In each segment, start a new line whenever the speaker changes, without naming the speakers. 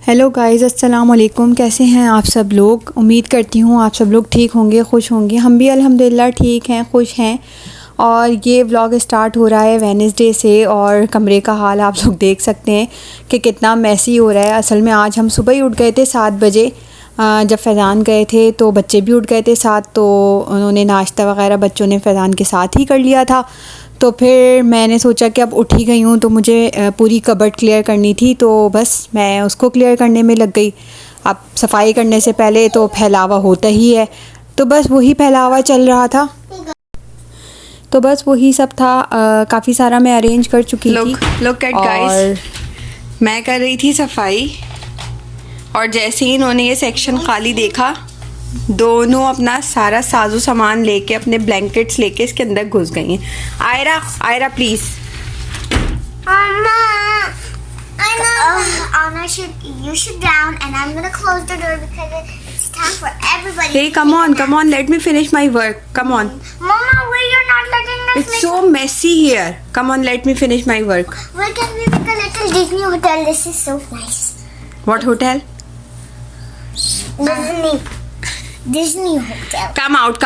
Hello guys, अस्सलाम वालेकुम। कैसे हैं आप सब लोग? उम्मीद करती हूँ आप सब लोग ठीक होंगे, खुश होंगे। हम भी अल्हम्दुलिल्लाह ठीक हैं, खुश हैं। और ये व्लॉग स्टार्ट हो रहा है वेडनेसडे से और कमरे का हाल आप लोग देख सकते हैं कि कितना मैसी हो रहा है। असल में आज हम सुबह ही उठ गए थे 7 बजे। जब फैज़ान गए थे तो बच्चे भी उठ गए थे साथ, तो उन्होंने नाश्ता वगैरह बच्चों ने फैज़ान के साथ ही कर लिया था। तो फिर मैंने सोचा कि अब उठ ही गई हूँ तो मुझे पूरी कबर्ड क्लियर करनी थी, तो बस मैं उसको क्लियर करने में लग गई। अब सफाई करने से पहले तो फैलावा होता ही है, तो बस वही फैलावा चल रहा था। तो बस वही सब था। काफ़ी सारा मैं अरेंज कर चुकी थी।
लुक एट गाइस, मैं कर रही थी सफाई और जैसे ही इन्होंने ये सेक्शन खाली देखा, दोनों अपना सारा साजो सामान लेके, अपने ब्लैंकेट्स लेके इसके अंदर घुस गई हैं। Ayra please.
Anna, you should down, and I'm gonna close the door because it's time for everybody.
Hey, come on, let me finish my work. Come on.
Mama, why you're not letting us?
It's so messy here. Come on, let me finish my work.
Where can we make a little Disney hotel? This is so nice.
What hotel?
Disney hotel.
Come out.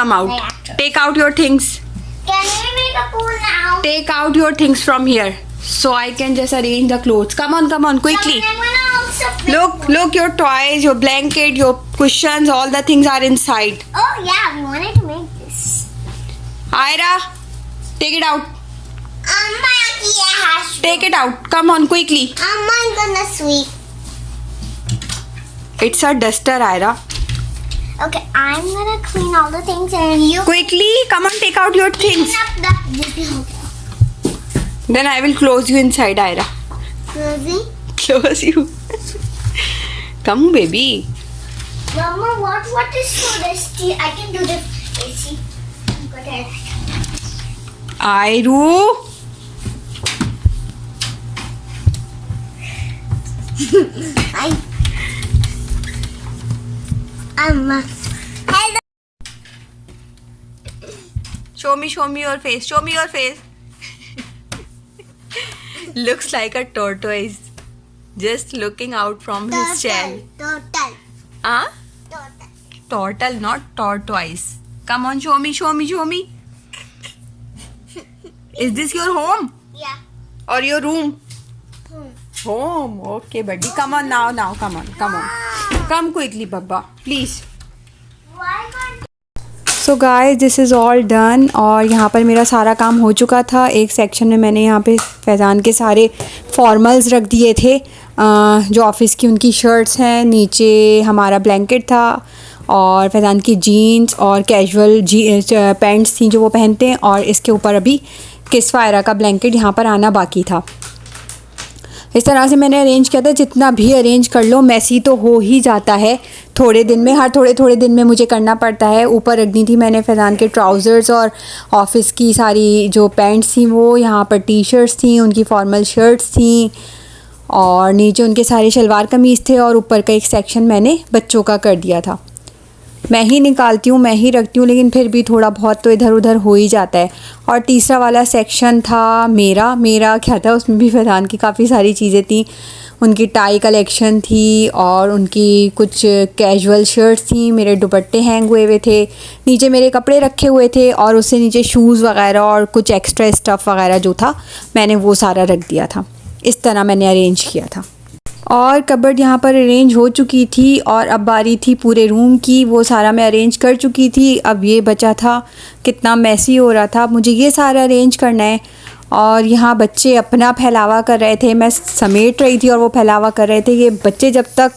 Take out your things.
Can we make a pool now?
Take out your things from here, so I can just arrange the clothes. Come on, quickly.
I'm gonna also play
Look, your toys, your blanket, your cushions, all the things are inside.
Oh yeah, we wanted to make this.
Ira, take it out.
Yeah.
Take it out. Come on, quickly.
I'm gonna sweep.
It's a duster, Ira.
Okay, I'm gonna clean all the things and you
Quickly, come on, take out your things.
clean up the Disney hotel.
Then I will close you inside, Ira.
Rosie?
Close you. Come, baby.
Mama, what is so dusty? I can do the AC. I'm good at it.
Iru.
Hello.
Show me your face. Show me your face. Looks like a tortoise. Just looking out from his shell.
Total.
Huh?
Total.
Turtle, not tortoise. Come on, show me. Is this your home
Yeah.
or your room?
Hmm.
Home. Okay, buddy. Come on now. Come on. Come quickly, Baba. Please.
Why can't
so guys, this is all done. और यहाँ पर मेरा सारा काम हो चुका था। एक सेक्शन में मैंने यहाँ पे फैज़ान के सारे फॉर्मल्स रख दिए थे, जो ऑफिस की उनकी शर्ट्स हैं। नीचे हमारा ब्लैंकेट था और फैज़ान की जीन्स और कैजुअल पैंट्स थी जो वो पहनते हैं। और इसके ऊपर अभी किस्फ़ायरा का ब्लैंकेट यहाँ पर आना बाकी था। इस तरह से मैंने अरेंज किया था। जितना भी अरेंज कर लो, मैसी तो हो ही जाता है थोड़े दिन में। हर थोड़े दिन में मुझे करना पड़ता है। ऊपर रख दी थी मैंने फैज़ान के ट्राउज़र्स और ऑफिस की सारी जो पैंट्स थी वो। यहाँ पर टी शर्ट्स थी, उनकी फॉर्मल शर्ट्स थी और नीचे उनके सारे शलवार कमीज़ थे। और ऊपर का एक सेक्शन मैंने बच्चों का कर दिया था। मैं ही निकालती हूँ, मैं ही रखती हूँ, लेकिन फिर भी थोड़ा बहुत तो इधर उधर हो ही जाता है। और तीसरा वाला सेक्शन था मेरा क्या था, उसमें भी फैज़ान की काफ़ी सारी चीज़ें थी। उनकी टाई कलेक्शन थी और उनकी कुछ कैजुअल शर्ट्स थी। मेरे दुपट्टे हैंग हुए थे, नीचे मेरे कपड़े रखे हुए थे और उससे नीचे शूज़ वगैरह और कुछ एक्स्ट्रा स्टफ़ वगैरह जो था मैंने वो सारा रख दिया था। इस तरह मैंने अरेंज किया था। और कबर्ड यहाँ पर अरेंज हो चुकी थी और अब बारी थी पूरे रूम की। वो सारा मैं अरेंज कर चुकी थी। अब ये बचा था, कितना मैसी हो रहा था। मुझे ये सारा अरेंज करना है। और यहाँ बच्चे अपना फैलावा कर रहे थे, मैं समेट रही थी और वो फैलावा कर रहे थे। ये बच्चे जब तक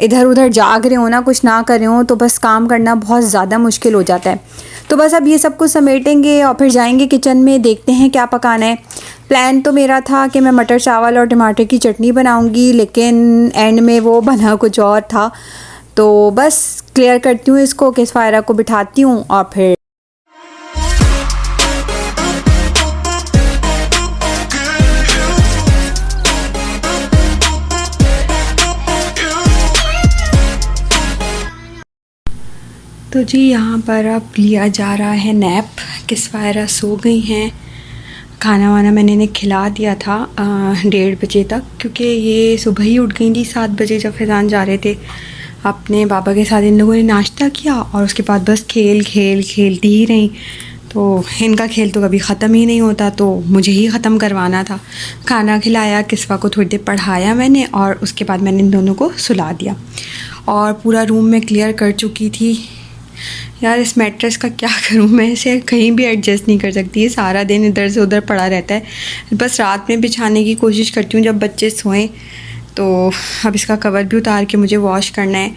इधर उधर जाग रहे हो ना, कुछ ना कर रहे हो, तो बस काम करना बहुत ज़्यादा मुश्किल हो जाता है। तो बस अब ये सब कुछ समेटेंगे और फिर जाएंगे किचन में, देखते हैं क्या पकाना है। प्लान तो मेरा था कि मैं मटर चावल और टमाटर की चटनी बनाऊंगी, लेकिन एंड में वो बना कुछ और था। तो बस क्लियर करती हूँ इसको, किस्फ़ायरा को बिठाती हूँ और फिर तो जी यहाँ पर अब लिया जा रहा है नैप। किस्फ़ायरा सो गई हैं।
खाना वाना मैंने इन्हें खिला दिया था 1:30 बजे तक, क्योंकि ये सुबह ही उठ गई थी 7 बजे जब फैज़ान जा रहे थे अपने पापा के साथ। इन लोगों ने नाश्ता किया और उसके बाद बस खेलती ही रहीं। तो इनका खेल तो कभी ख़त्म ही नहीं होता, तो मुझे ही ख़त्म करवाना था। खाना खिलाया, किस्वा को थोड़ी देर पढ़ाया मैंने और उसके बाद मैंने इन दोनों को सुला दिया और पूरा रूम में क्लियर कर चुकी थी। यार इस मैट्रेस का क्या करूँ मैं, इसे कहीं भी एडजस्ट नहीं कर सकती है, सारा दिन इधर से उधर पड़ा रहता है। बस रात में बिछाने की कोशिश करती हूँ जब बच्चे सोएं। तो अब इसका कवर भी उतार के मुझे वॉश करना है।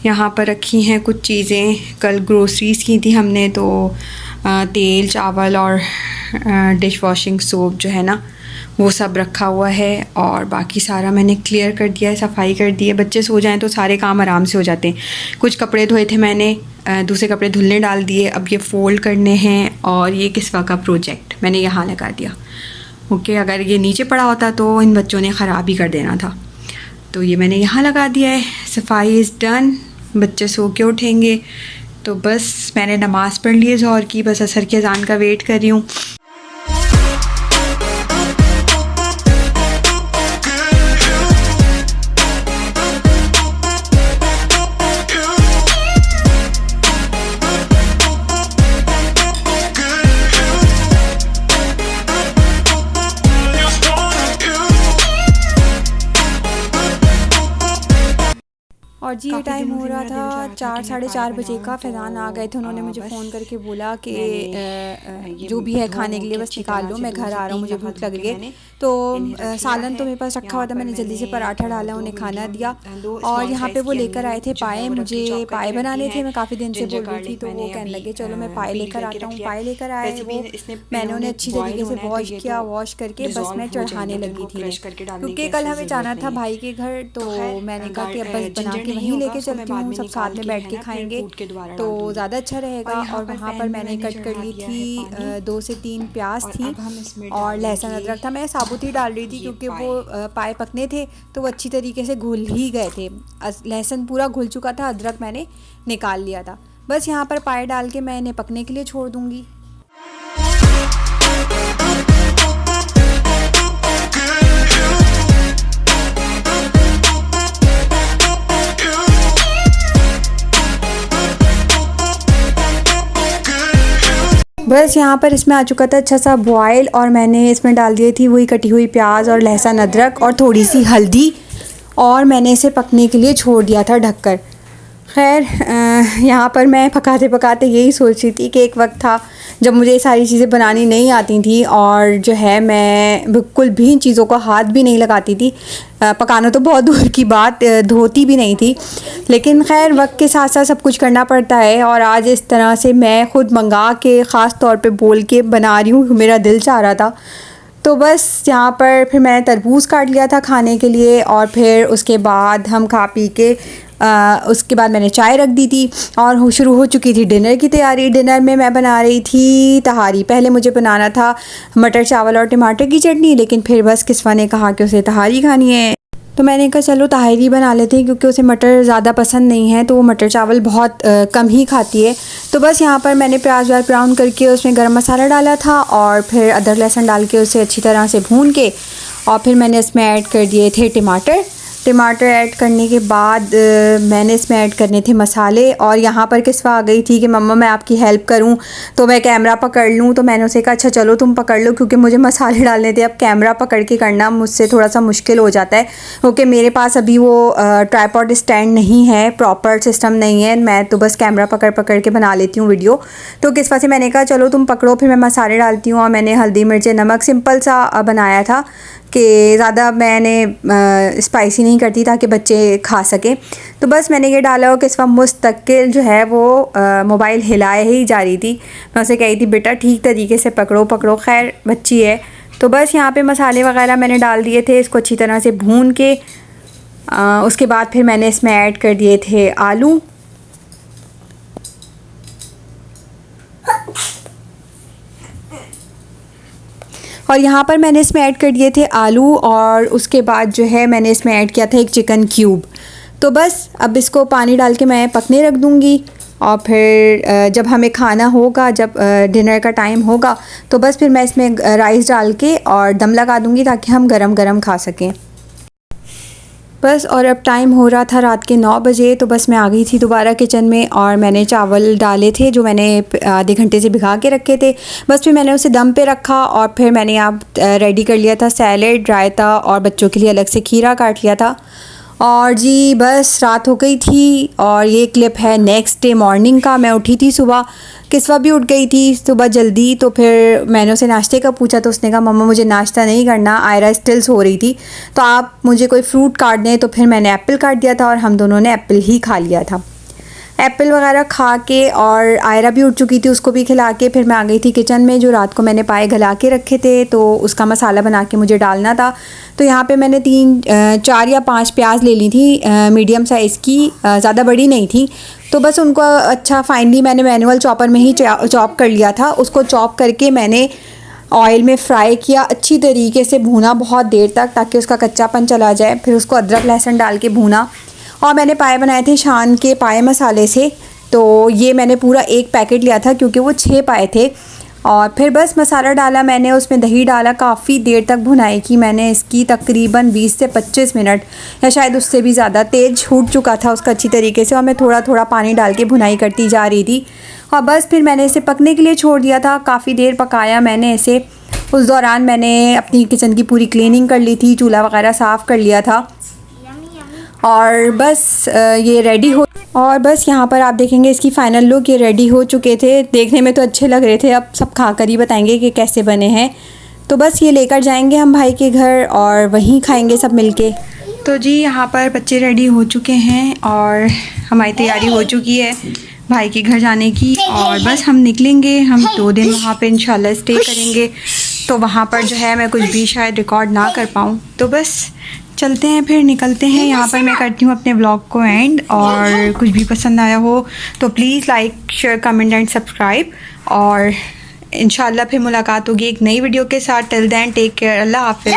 यहाँ पर रखी हैं कुछ चीज़ें, कल ग्रोसरीज़ की थी हमने, तो तेल, चावल और डिश वॉशिंग सोप जो है ना वो सब रखा हुआ है। और बाकी सारा मैंने क्लियर कर दिया है, सफाई कर दी है। बच्चे सो जाएं तो सारे काम आराम से हो जाते हैं। कुछ कपड़े धोए थे मैंने, दूसरे कपड़े धुलने डाल दिए, अब ये फ़ोल्ड करने हैं। और ये किस्वा का प्रोजेक्ट मैंने यहाँ लगा दिया। ओके, अगर ये नीचे पड़ा होता तो इन बच्चों ने ख़राब ही कर देना था, तो ये मैंने यहाँ लगा दिया है। सफाई इज़ डन, बच्चे सो के उठेंगे। तो बस मैंने नमाज़ पढ़ ली है ज़ोहर की, बस असर की अज़ान का वेट कर रही हूँ।
और जी ये टाइम हो रहा था 4 साढ़े 4 बजे का। फैज़ान आ गए थे, उन्होंने मुझे फ़ोन करके बोला कि जो भी है खाने के लिए बस निकाल लो, मैं घर आ रहा हूँ, मुझे भूख लग रही है। तो सालन तो मेरे पास रखा हुआ था, मैंने जल्दी से पराठा डाला, उन्हें खाना दिया। और यहाँ पे वो लेकर आए थे पाए, मुझे पाए बनाने थे, मैं काफ़ी दिन से बोल रही थी। तो वो कहने लगे चलो मैं पाए लेकर आता हूँ। पाए लेकर आए वो, मैंने उन्हें अच्छी तरीके से वॉश किया, वॉश करके बस मैं चढ़ाने लगी थी, क्योंकि कल हमें जाना था भाई के घर। तो मैंने कहा कि अब बस बना के वहीं लेके चलती हूँ, सब साथ में बैठ के खाएंगे तो ज़्यादा अच्छा रहेगा। और वहाँ पर मैंने कट कर ली थी 2 से 3 प्याज थी और लहसुन अदरक था। मैं साबुत ही डाल रही थी क्योंकि वो पाए पकने थे तो वो अच्छी तरीके से घुल ही गए थे। लहसुन पूरा घुल चुका था, अदरक मैंने निकाल लिया था। बस यहाँ पर पाए डाल के मैं इन्हें पकने के लिए छोड़ दूँगी। बस यहाँ पर इसमें आ चुका था अच्छा सा बॉयल और मैंने इसमें डाल दी थी वही कटी हुई प्याज और लहसुन अदरक और थोड़ी सी हल्दी और मैंने इसे पकने के लिए छोड़ दिया था ढककर। खैर यहाँ पर मैं पकाते पकाते यही सोच रही थी कि एक वक्त था जब मुझे ये सारी चीज़ें बनानी नहीं आती थी और जो है मैं बिल्कुल भी इन चीज़ों को हाथ भी नहीं लगाती थी। पकाना तो बहुत दूर की बात, धोती भी नहीं थी। लेकिन खैर वक्त के साथ साथ सब कुछ करना पड़ता है। और आज इस तरह से मैं ख़ुद मंगा के ख़ास तौर पे बोल के बना रही हूँ, मेरा दिल चाह रहा था। तो बस यहाँ पर फिर मैंने तरबूज़ काट लिया था खाने के लिए और फिर उसके बाद हम खा पी के उसके बाद मैंने चाय रख दी थी और शुरू हो चुकी थी डिनर की तैयारी। डिनर में मैं बना रही थी तहारी। पहले मुझे बनाना था मटर चावल और टमाटर की चटनी, लेकिन फिर बस किस्वा ने कहा कि उसे तहारी खानी है तो मैंने कहा चलो तहारी बना लेते हैं, क्योंकि उसे मटर ज़्यादा पसंद नहीं है तो वो मटर चावल बहुत कम ही खाती है। तो बस यहाँ पर मैंने प्याज व्याज ब्राउन करके उसमें गरम मसाला डाला था और फिर अदरक लहसुन डाल के उसे अच्छी तरह से भून के और फिर मैंने इसमें ऐड कर दिए थे टमाटर ऐड करने के बाद मैंने इसमें ऐड करने थे मसाले। और यहाँ पर किस्वा आ गई थी कि मम्मा मैं आपकी हेल्प करूँ तो मैं कैमरा पकड़ लूँ। तो मैंने उसे कहा अच्छा चलो तुम पकड़ लो, क्योंकि मुझे मसाले डालने थे। अब कैमरा पकड़ के करना मुझसे थोड़ा सा मुश्किल हो जाता है, क्योंकि मेरे पास अभी वो ट्राइपॉड स्टैंड नहीं है, प्रॉपर सिस्टम नहीं है। मैं तो बस कैमरा पकड़ के बना लेती हूँ वीडियो। तो किस्वा से मैंने कहा चलो तुम पकड़ो, फिर मैं मसाले डालती हूँ। और मैंने हल्दी मिर्च नमक सिंपल सा बनाया था कि ज़्यादा मैंने स्पाइसी नहीं करती ताकि बच्चे खा सकें। तो बस मैंने ये डाला और किस्वा मुस्तकिल जो है वो मोबाइल हिलाए ही जा रही थी। मैं उसे कही थी बेटा ठीक तरीके से पकड़ो। खैर बच्ची है। तो बस यहाँ पे मसाले वगैरह मैंने डाल दिए थे, इसको अच्छी तरह से भून के उसके बाद फिर मैंने इसमें ऐड कर दिए थे आलू। और यहाँ पर मैंने इसमें ऐड कर दिए थे आलू और उसके बाद जो है मैंने इसमें ऐड किया था एक चिकन क्यूब। तो बस अब इसको पानी डाल के मैं पकने रख दूँगी और फिर जब हमें खाना होगा, जब डिनर का टाइम होगा, तो बस फिर मैं इसमें राइस डाल के और दम लगा दूँगी ताकि हम गरम गरम खा सकें। बस और अब टाइम हो रहा था रात के 9 बजे, तो बस मैं आ गई थी दोबारा किचन में और मैंने चावल डाले थे जो मैंने आधे घंटे से भिगा के रखे थे। बस फिर मैंने उसे दम पे रखा और फिर मैंने यहाँ रेडी कर लिया था सैलेड, रायता और बच्चों के लिए अलग से खीरा काट लिया था। और जी बस रात हो गई थी और ये क्लिप है नेक्स्ट डे मॉर्निंग का। मैं उठी थी सुबह, किस्वा भी उठ गई थी सुबह जल्दी, तो फिर मैंने उसे नाश्ते का पूछा तो उसने कहा मम्मा मुझे नाश्ता नहीं करना, आयरा स्टिल सो रही थी तो आप मुझे कोई फ्रूट काट दें। तो फिर मैंने एप्पल काट दिया था और हम दोनों ने एप्पल ही खा लिया था। एप्पल वगैरह खा के और आयरा भी उठ चुकी थी, उसको भी खिला के फिर मैं आ गई थी किचन में। जो रात को मैंने पाए गला के रखे थे तो उसका मसाला बना के मुझे डालना था। तो यहाँ पे मैंने 4 या 5 प्याज ले ली थी मीडियम साइज़ की, ज़्यादा बड़ी नहीं थी। तो बस उनको अच्छा फाइनली मैंने मैनुअल चॉपर में ही चॉप कर लिया था। उसको चॉप करके मैंने ऑयल में फ्राई किया, अच्छी तरीके से भूना बहुत देर तक ताकि उसका कच्चापन चला जाए। फिर उसको अदरक लहसुन डाल के भूना और मैंने पाए बनाए थे शान के पाए मसाले से। तो ये मैंने पूरा 1 पैकेट लिया था क्योंकि वो 6 पाए थे। और फिर बस मसाला डाला मैंने, उसमें दही डाला, काफ़ी देर तक भुनाई की मैंने इसकी, तकरीबन 20 से 25 मिनट या शायद उससे भी ज़्यादा। तेज़ छूट चुका था उसका अच्छी तरीके से और मैं थोड़ा थोड़ा पानी डाल के भुनाई करती जा रही थी। और बस फिर मैंने इसे पकने के लिए छोड़ दिया था, काफ़ी देर पकाया मैंने इसे। उस दौरान मैंने अपनी किचन की पूरी क्लीनिंग कर ली थी, चूल्हा वगैरह साफ़ कर लिया था और बस ये रेडी हो। और बस यहाँ पर आप देखेंगे इसकी फ़ाइनल लुक, ये रेडी हो चुके थे। देखने में तो अच्छे लग रहे थे, अब सब खा कर ही बताएंगे कि कैसे बने हैं। तो बस ये लेकर जाएंगे हम भाई के घर और वहीं खाएंगे सब मिलके। तो जी यहाँ पर बच्चे रेडी हो चुके हैं और हमारी तैयारी हो चुकी है भाई के घर जाने की। और बस हम निकलेंगे, हम 2 दिन वहाँ पे इंशाल्लाह स्टे करेंगे। तो वहाँ पर जो है मैं कुछ भी शायद रिकॉर्ड ना कर पाऊँ, तो बस चलते हैं फिर निकलते हैं। यहाँ पर मैं करती हूँ अपने व्लॉग को एंड, और कुछ भी पसंद आया हो तो please like share comment and subscribe. और इंशाल्लाह फिर मुलाकात होगी एक नई वीडियो के साथ। टिल देन टेक केयर, अल्लाह हाफिज़।